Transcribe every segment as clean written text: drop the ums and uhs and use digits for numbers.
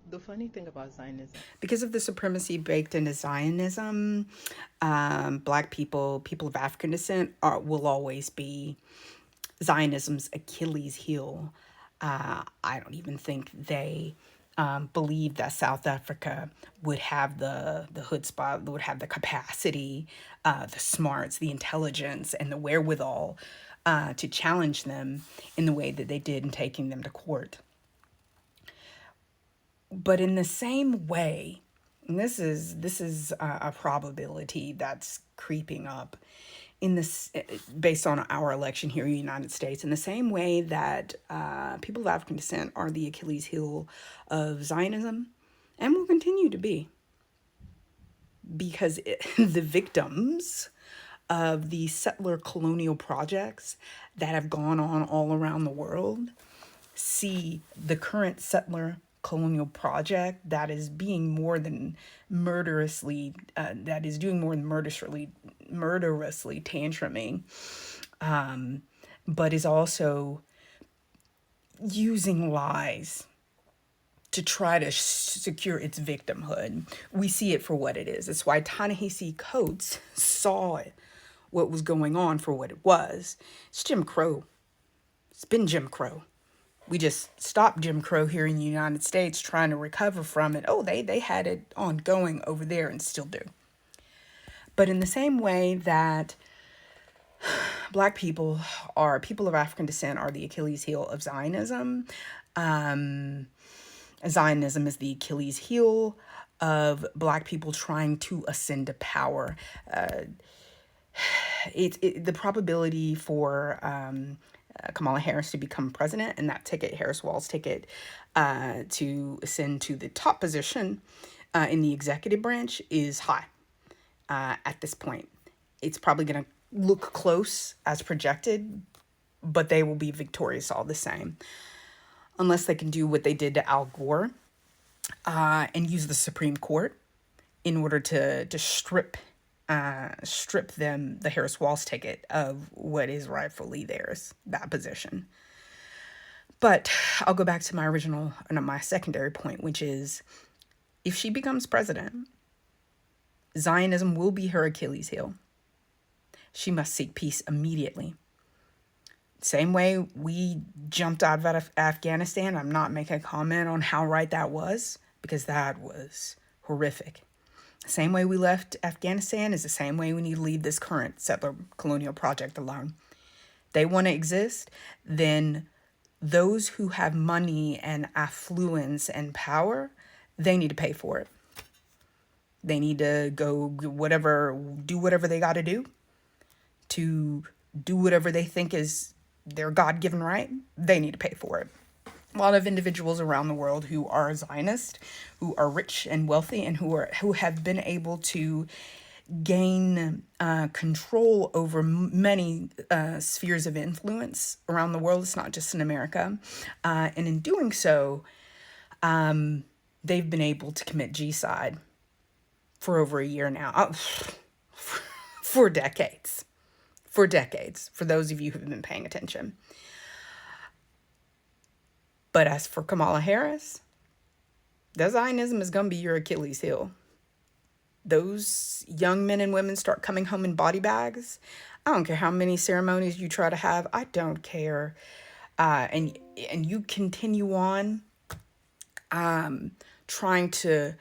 The funny thing about Zionism, Because of the supremacy baked into Zionism, Black people, people of African descent, will always be Zionism's Achilles heel. I don't even think they believe that South Africa would have the chutzpah, would have the capacity, the smarts, the intelligence, and the wherewithal to challenge them in the way that they did in taking them to court. But in the same way, and this is a probability that's creeping up in this, based on our election here in the United States, in the same way that people of African descent are the Achilles heel of Zionism and will continue to be, because the victims of the settler colonial projects that have gone on all around the world see the current settler colonial project that is being more than murderously that is doing more than murderously tantruming, but is also using lies to try to secure its victimhood. We see it for what it is. It's why Ta-Nehisi Coates saw it, what was going on, for what it was. It's Jim Crow. It's been Jim Crow. We just stopped Jim Crow here in the United States, trying to recover from it. Oh, they had it ongoing over there and still do. But in the same way that Black people, are people of African descent, are the Achilles heel of Zionism, Zionism is the Achilles heel of Black people trying to ascend to power. The probability for Kamala Harris to become president, and that ticket, Harris Wall's ticket, to ascend to the top position in the executive branch, is high at this point. It's probably going to look close as projected, but they will be victorious all the same, unless they can do what they did to Al Gore and use the Supreme Court in order to strip them, the Harris Walls ticket, of what is rightfully theirs, that position. But I'll go back to my original, no, my secondary point, which is, if she becomes president, Zionism will be her Achilles heel. She must seek peace immediately. Same way we jumped out of Afghanistan. I'm not making a comment on how right that was, because that was horrific. The same way we left Afghanistan is the same way we need to leave this current settler colonial project alone. They want to exist, then those who have money and affluence and power, they need to pay for it. They need to go do whatever they got to do whatever they think is their God-given right. They need to pay for it. A lot of individuals around the world who are Zionist, who are rich and wealthy, and who have been able to gain control over many spheres of influence around the world. It's not just in America, and in doing so, they've been able to commit G-side for over a year now, for decades, for decades. For those of you who've been paying attention. But as for Kamala Harris, that Zionism is going to be your Achilles heel. Those young men and women start coming home in body bags. I don't care how many ceremonies you try to have. I don't care. And you continue on trying to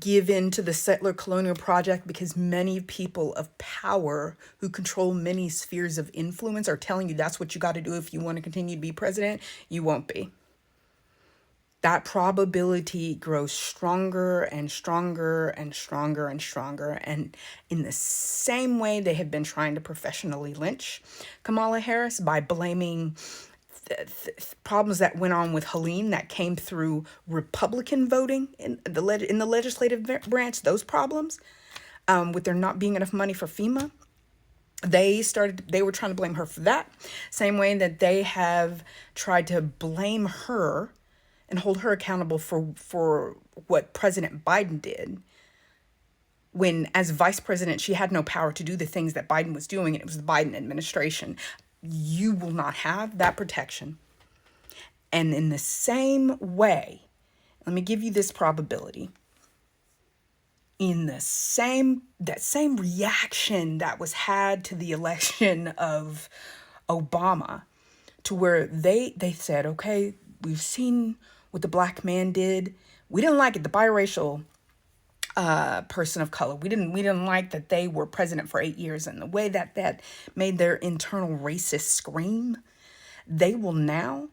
give in to the settler colonial project, because many people of power who control many spheres of influence are telling you that's what you got to do if you want to continue to be president. You won't be. That probability grows stronger and stronger and stronger and stronger. And in the same way they have been trying to professionally lynch Kamala Harris by blaming problems that went on with Helene that came through Republican voting in the legislative branch, those problems, with there not being enough money for FEMA. They were trying to blame her for that. Same way that they have tried to blame her and hold her accountable for what President Biden did, when as vice president she had no power to do the things that Biden was doing, and it was the Biden administration. You will not have that protection. And in the same way Let me give you this probability. In that same reaction that was had to the election of Obama, to where they said, okay, we've seen what the black man did. We didn't like it. The biracial person of color. We didn't like that they were president for 8 years, and the way that made their internal racists scream. They will now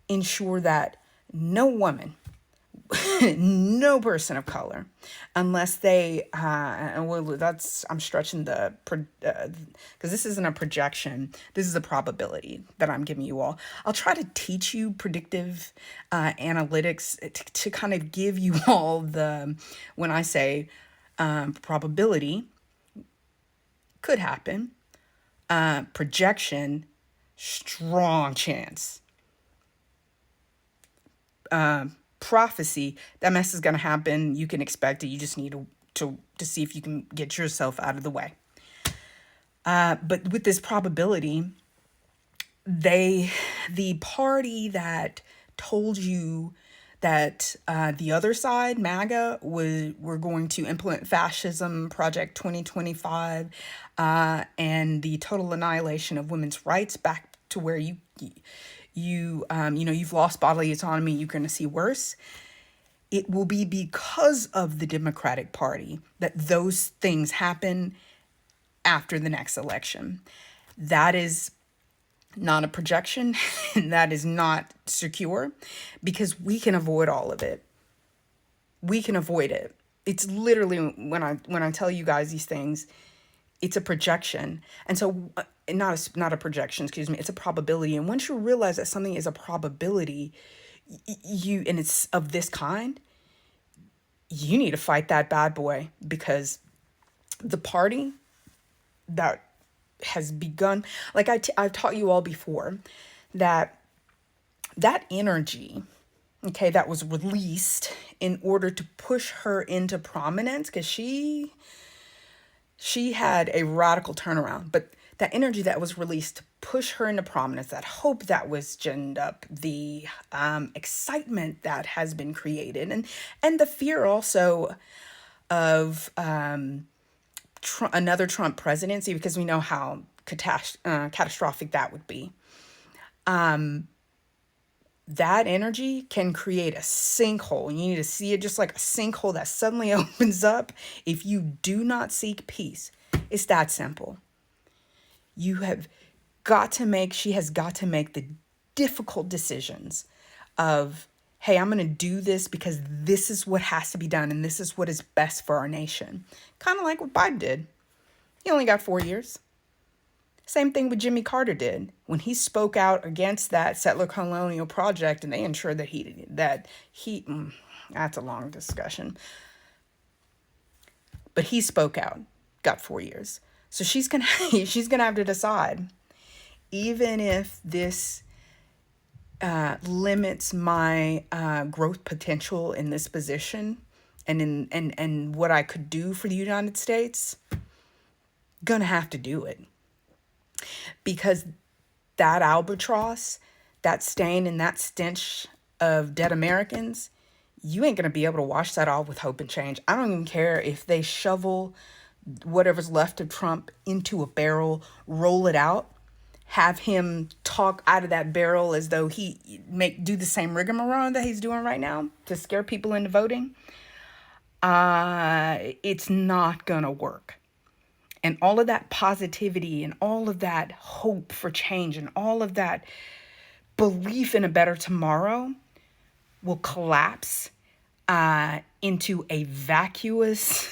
ensure that no woman, no person of color, unless they, well, I'm stretching because this isn't a projection. This is a probability that I'm giving you all. I'll try to teach you predictive analytics to kind of give you all when I say probability, could happen, projection, strong chance, prophecy, that mess is going to happen. You can expect it. You just need to see if you can get yourself out of the way. But with this probability, the party that told you that the other side, MAGA, were going to implement fascism, Project 2025, and the total annihilation of women's rights, back to where you've lost bodily autonomy, you're going to see worse. It will be because of the Democratic Party that those things happen after the next election. That is not a projection, and that is not secure, because we can avoid all of it. We can avoid it. It's literally, when I tell you guys these things, it's a projection. And so not a projection, excuse me, it's a probability. And once you realize that something is a probability, and it's of this kind, you need to fight that bad boy, because the party that has begun, like I've taught you all before, that energy, okay, that was released in order to push her into prominence, because she had a radical turnaround, but that energy that was released to push her into prominence, that hope that was ginned up, the excitement that has been created, and the fear also of another Trump presidency, because we know how catastrophic that would be. That energy can create a sinkhole. You need to see it just like a sinkhole that suddenly opens up if you do not seek peace. It's that simple. She has got to make the difficult decisions of, hey, I'm going to do this because this is what has to be done, and this is what is best for our nation. Kind of like what Biden did. He only got 4 years. Same thing with Jimmy Carter did when he spoke out against that settler colonial project, and they ensured that that's a long discussion. But he spoke out, got 4 years. So she's gonna have to decide, even if this limits my growth potential in this position and what I could do for the United States, gonna have to do it. Because that albatross, that stain and that stench of dead Americans, you ain't gonna be able to wash that off with hope and change. I don't even care if they shovel whatever's left of Trump into a barrel, roll it out, have him talk out of that barrel as though do the same rigmarole that he's doing right now to scare people into voting. It's not gonna work. And all of that positivity and all of that hope for change and all of that belief in a better tomorrow will collapse into a vacuous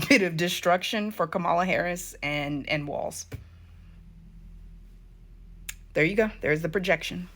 bit of destruction for Kamala Harris and Walz. There you go. There's the projection.